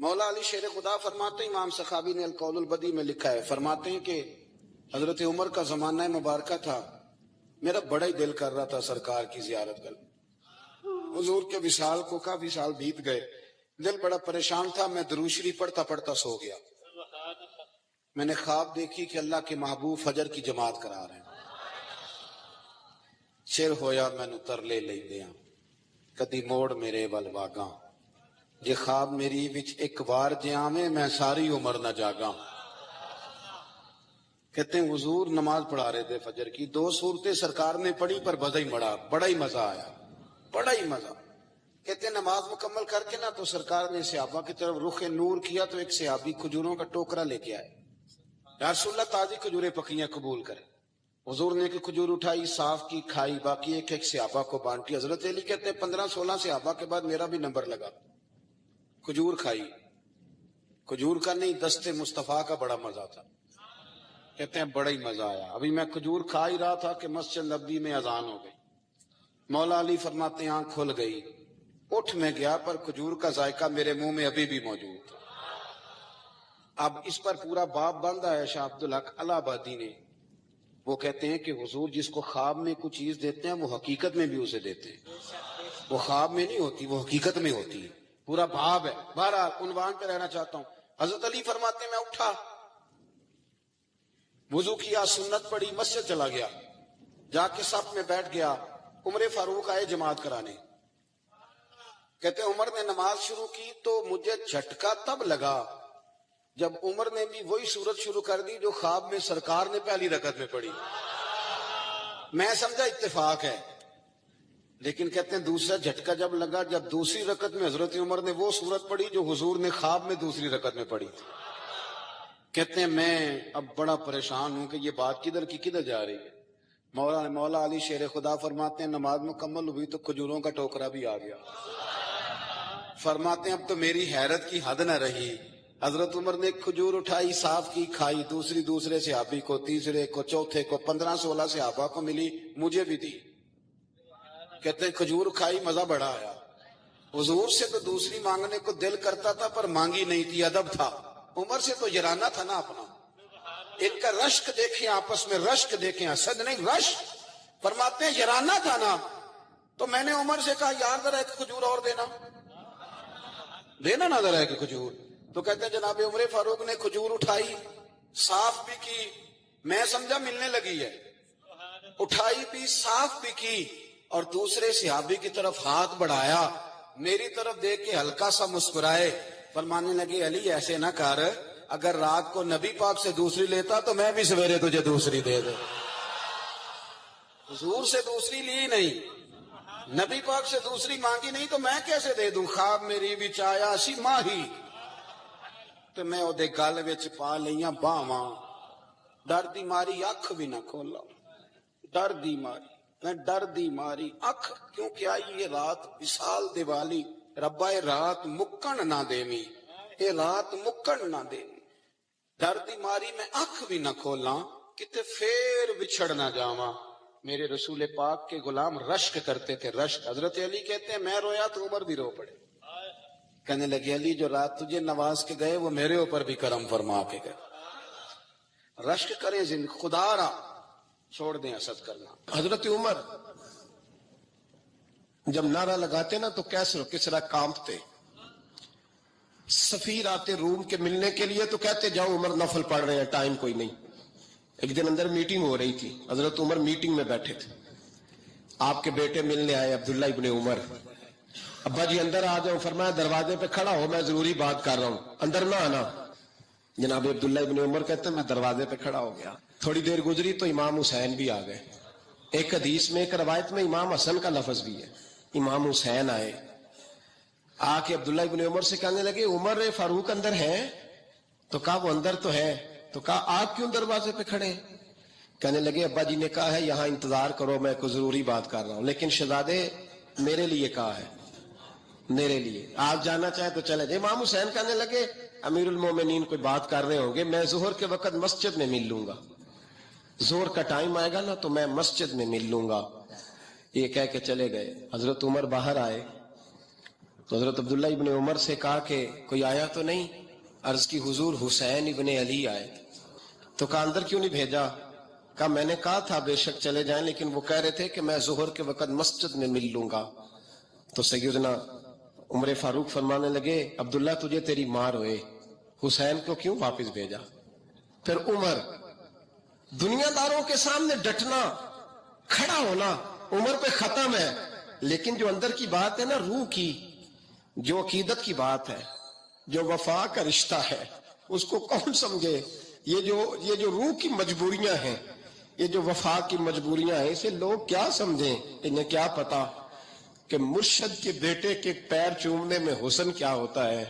مولا علی شیر خدا فرماتے ہیں، امام سخاوی نے القول البدی میں لکھا ہے، فرماتے ہیں کہ حضرت عمر کا زمانہ مبارکہ تھا، میرا بڑا ہی دل کر رہا تھا سرکار کی زیارت کر، حضور کے وصال کو کافی سال بیت گئے، دل بڑا پریشان تھا، میں درود شریف پڑھتا پڑھتا سو گیا۔ میں نے خواب دیکھی کہ اللہ کے محبوب فجر کی جماعت کرا رہے ہیں، چر ہویا مینو ترلے لے دیاں کدی موڑ میرے ول واگاں، یہ خواب میری وچ ایک بار جے آویں میں ساری عمر نہ جاگاں۔ کہتے ہیں حضور نماز پڑھا رہے تھے فجر کی، 2 سورتیں سرکار نے پڑھی پر بڑا ہی مزہ آیا، بڑا ہی مزہ۔ کہتے ہیں نماز مکمل کر کے نا تو سرکار نے صحابہ کی طرف رخ نور کیا تو ایک صحابی کھجوروں کا ٹوکرا لے کے آئے، یا رسول اللہ تازی کھجوریں پکیاں قبول کریں۔ حضور نے کہ کھجور اٹھائی، صاف کی، کھائی، باقی ایک ایک صحابہ کو بانٹی۔ حضرت علی کہتے ہیں 15-16 صحابہ کے بعد میرا بھی نمبر لگا، کھجور کھائی، کھجور کا نہیں دست مصطفیٰ کا بڑا مزہ تھا۔ کہتے ہیں بڑا ہی مزہ آیا، ابھی میں کھجور کھا ہی رہا تھا کہ مسجد نبوی میں اذان ہو گئی۔ مولا علی فرماتے ہیں آنکھ کھل گئی، اٹھ میں گیا پر کھجور کا ذائقہ میرے منہ میں ابھی بھی موجود تھا۔ اب اس پر پورا باب باندھا ہے شاہ عبدالحق الہ آبادی نے، وہ کہتے ہیں کہ حضور جس کو خواب میں کچھ چیز دیتے ہیں وہ حقیقت میں بھی اسے دیتے ہیں، وہ خواب میں نہیں ہوتی، وہ حقیقت میں ہوتی ہے، پورا باب ہے۔ بہرحال عنوان پہ رہنا چاہتا ہوں۔ حضرت علی فرماتے ہیں میں اٹھا، وضو کیا، سنت پڑھی، مسجد چلا گیا، جا کے صف میں بیٹھ گیا۔ عمر فاروق آئے جماعت کرانے، کہتے ہیں عمر نے نماز شروع کی تو مجھے جھٹکا تب لگا جب عمر نے بھی وہی صورت شروع کر دی جو خواب میں سرکار نے پہلی رکعت میں پڑھی۔ میں سمجھا اتفاق ہے، لیکن کہتے ہیں دوسرا جھٹکا جب لگا جب دوسری رکعت میں حضرت عمر نے وہ صورت پڑھی جو حضور نے خواب میں دوسری رکعت میں پڑھی تھی۔ کہتے ہیں میں اب بڑا پریشان ہوں کہ یہ بات کدھر کی کدھر جا رہی ہے۔ مولا علی شیر خدا فرماتے ہیں نماز مکمل ہوئی تو کھجوروں کا ٹوکرا بھی آ گیا۔ فرماتے ہیں اب تو میری حیرت کی حد نہ رہی، حضرت عمر نے کھجور اٹھائی، صاف کی، کھائی، دوسرے صحابی کو، تیسرے کو، چوتھے کو، 15-16 صحابہ کو ملی، مجھے بھی دی۔ کہتے ہیں کھجور کھائی، مزہ بڑا آیا۔ حضور سے تو دوسری مانگنے کو دل کرتا تھا پر مانگی نہیں تھی، ادب تھا۔ عمر سے تو یرانہ تھا نا اپنا، ایک کا رشک دیکھیں آپس میں، رشک دیکھیں، حسد نہیں، رشک۔ فرماتے ہیں یرانہ تھا نا، تو میں نے عمر سے کہا یار ذرا ایک کھجور اور دینا نا ذرا ایک کھجور۔ تو کہتے ہیں جناب عمر فاروق نے کھجور اٹھائی، صاف بھی کی، میں سمجھا ملنے لگی ہے، اٹھائی بھی، صاف بھی کی، اور دوسرے صحابی کی طرف ہاتھ بڑھایا، میری طرف دیکھ کے ہلکا سا مسکرائے، فرمانے لگے علی ایسے نہ کر، اگر رات کو نبی پاک سے دوسری لیتا تو میں بھی سویرے تجھے دوسری دے دے۔ حضور سے دوسری لی نہیں، نبی پاک سے دوسری مانگی نہیں تو میں کیسے دے دوں؟ خواب میری وچ آیا سی ماہی تو میں او دے گل وچ پا لیاں باواں، ڈر دی ماری اکھ بھی نہ کھولا، ڈر دی ماری، میں ڈر دی ماری اکھ، کیونکہ آئی یہ رات وصال دیوالی، ربا اے رات مکن نہ دیویں، اے رات مکن نہ دیویں، ڈر دی ماری میں اکھ بھی نہ کھولاں، کتے پھر بچھڑ نہ جاواں۔ میرے رسول پاک کے غلام رشک کرتے تھے، رشک۔ حضرت علی کہتے ہیں میں رویا تو عمر بھی رو پڑے، کہنے لگے علی جو رات تجھے نواز کے گئے وہ میرے اوپر بھی کرم فرما کے گئے۔ رشک کریں خدا را، چھوڑ دیں حسد کرنا۔ حضرت عمر جب نعرہ لگاتے نا تو کسرا کانپتے، سفیر آتے روم کے ملنے کے لیے تو کہتے جاؤ عمر نفل پڑھ رہے ہیں، ٹائم کوئی نہیں۔ ایک دن اندر میٹنگ ہو رہی تھی، حضرت عمر میٹنگ میں بیٹھے تھے، آپ کے بیٹے ملنے آئے عبداللہ ابن عمر، ابا جی اندر آ جاؤ، فرمایا دروازے پہ کھڑا ہو میں ضروری بات کر رہا ہوں، اندر نہ آنا۔ جناب عبداللہ ابن عمر کہتے ہیں میں دروازے پہ کھڑا ہو گیا، تھوڑی دیر گزری تو امام حسین بھی آ گئے۔ ایک حدیث میں ایک روایت میں امام حسن کا لفظ بھی ہے، امام حسین آئے، آ کے عبداللہ ابن عمر سے کہنے لگے عمر فاروق اندر ہے؟ تو کہا وہ اندر تو ہے۔ تو کہا آپ کیوں دروازے پہ کھڑے ہیں؟ کہنے لگے ابا جی نے کہا ہے یہاں انتظار کرو، میں کوئی ضروری بات کر رہا ہوں، لیکن شہزادے میرے لیے کہا ہے، میرے لیے آپ جانا چاہیں تو چلے جائیں۔ امام حسین کہنے لگے امیر المومنین کوئی بات کر رہے ہوں گے، میں ظہر کے وقت مسجد میں مل لوں گا، ظہر کا ٹائم آئے گا نا تو میں مسجد میں مل لوں گا۔ یہ کہہ کے چلے گئے۔ حضرت عمر باہر آئے، تو حضرت عبداللہ ابن عمر سے کہا کہ کوئی آیا تو نہیں؟ عرض کی حضور حسین ابن علی آئے. تو کہا اندر کیوں نہیں بھیجا؟ کہا میں نے کہا تھا بے شک چلے جائیں، لیکن وہ کہہ رہے تھے کہ میں ظہر کے وقت مسجد میں مل لوں گا. تو سیدنا عمر فاروق فرمانے لگے عبداللہ تجھے تیری مار ہوئے، حسین کو کیوں واپس بھیجا؟ پھر عمر، دنیا داروں کے سامنے ڈٹنا، کھڑا ہونا عمر پہ ختم ہے، لیکن جو اندر کی بات ہے نا، روح کی، جو عقیدت کی بات ہے، جو وفا کا رشتہ ہے، اس کو کون سمجھے؟ یہ جو روح کی مجبوریاں ہیں، یہ جو وفا کی مجبوریاں ہیں، اسے لوگ کیا سمجھیں؟ انہیں کیا پتا کہ مرشد کے بیٹے کے پیر چومنے میں حسن کیا ہوتا ہے؟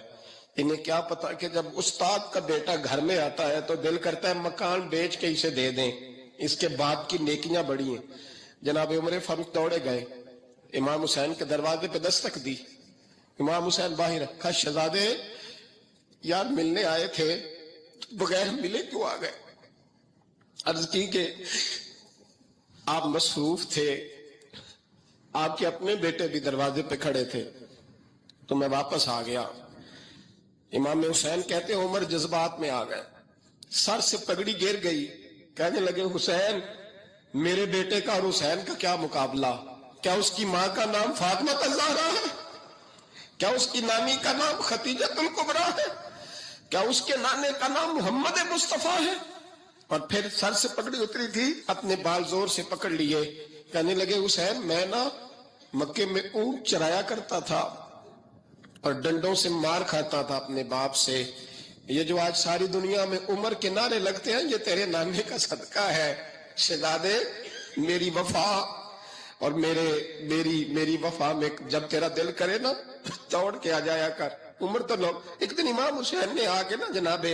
انہیں کیا پتا کہ جب استاد کا بیٹا گھر میں آتا ہے تو دل کرتا ہے مکان بیچ کے اسے دے دیں، اس کے باپ کی نیکیاں بڑی ہیں. جناب عمر فاروق دوڑے گئے، امام حسین کے دروازے پہ دستک دی. امام حسین باہر، کہا شہزادے یار ملنے آئے تھے، بغیر ملے کیوں آ گئے؟ عرض کی کہ آپ مصروف تھے، آپ کے اپنے بیٹے بھی دروازے پہ کھڑے تھے، تو میں واپس آ گیا. امام حسین کہتے ہیں عمر جذبات میں آ گئے، سر سے پگڑی گر گئی، کہنے لگے حسین میرے بیٹے کا اور حسین کا کیا مقابلہ؟ کیا اس کی ماں کا نام فاطمہ الزہرا ہے؟ کیا اس کی نانی کا نام ختیجۃ الکبریٰ ہے؟ کیا اس کے نانے کا نام محمد مصطفیٰ ہے؟ اور پھر سر سے پگڑی اتری تھی، اپنے بال زور سے پکڑ لیے، کہنے لگے حسین میں نا مکے میں اونٹ چرایا کرتا تھا اور ڈنڈوں سے مار کھاتا تھا اپنے باپ سے. یہ جو آج ساری دنیا میں عمر کے نعرے لگتے ہیں، یہ تیرے نانے کا صدقہ ہے. شہزادے میری وفا اور میری وفا میں جب تیرا دل کرے نا دوڑ کے آ جایا کر. عمر تو لوگ، ایک دن امام حسین نے آ کے نا جناب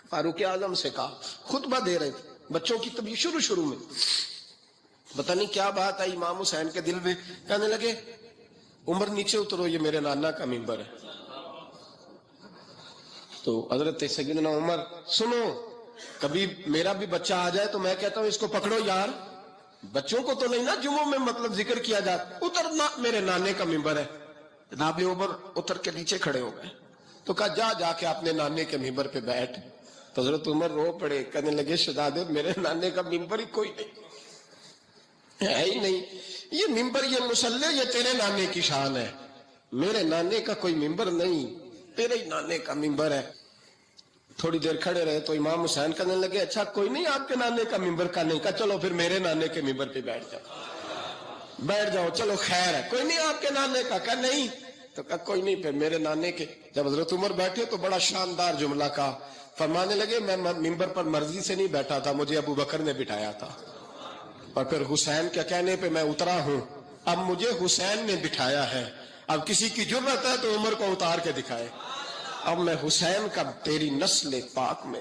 فاروق اعظم سے کہا، خطبہ دے رہے تھے بچوں کی تبھی شروع میں، پتہ نہیں کیا بات آئی امام حسین کے دل میں، کہنے لگے عمر نیچے اترو، یہ میرے نانا کا منبر ہے. تو حضرت سیدنا عمر، سنو کبھی میرا بھی بچہ آ جائے تو میں کہتا ہوں اس کو پکڑو یار، بچوں کو تو نہیں نا جمعوں میں مطلب ذکر کیا جاتا، اترنا میرے نانے کا منبر ہے. جناب عمر اتر کے نیچے کھڑے ہو گئے، تو کہا جا کے اپنے نانے کے منبر پہ بیٹھ. تو حضرت عمر رو پڑے، کہنے لگے شہزادے میرے نانے کا منبر ہی کوئی نہیں ہے ہی نہیں، یہ منبر یہ مصلی یہ تیرے نانے کی شان ہے، میرے نانے کا کوئی منبر نہیں، تیرے ہی نانے کا منبر ہے. تھوڑی دیر کھڑے رہے تو امام حسین کہنے لگے اچھا کوئی نہیں آپ کے نانے کا منبر کا نہیں؟ کہا چلو پھر میرے نانے کے منبر پہ بیٹھ جاؤ، چلو خیر ہے، کوئی نہیں آپ کے نانے کا؟ کہا نہیں. تو کہا کوئی نہیں پھر میرے نانے کے. جب حضرت عمر بیٹھے تو بڑا شاندار جملہ کہا، فرمانے لگے میں منبر پر مرضی سے نہیں بیٹھا تھا، مجھے ابو بکر نے بٹھایا تھا، اور پھر حسین کے کہنے پہ میں اترا ہوں، اب مجھے حسین نے بٹھایا ہے، اب کسی کی جرأت ہے تو عمر کو اتار کے دکھائے، اب میں حسین کا تیری نسل پاک میں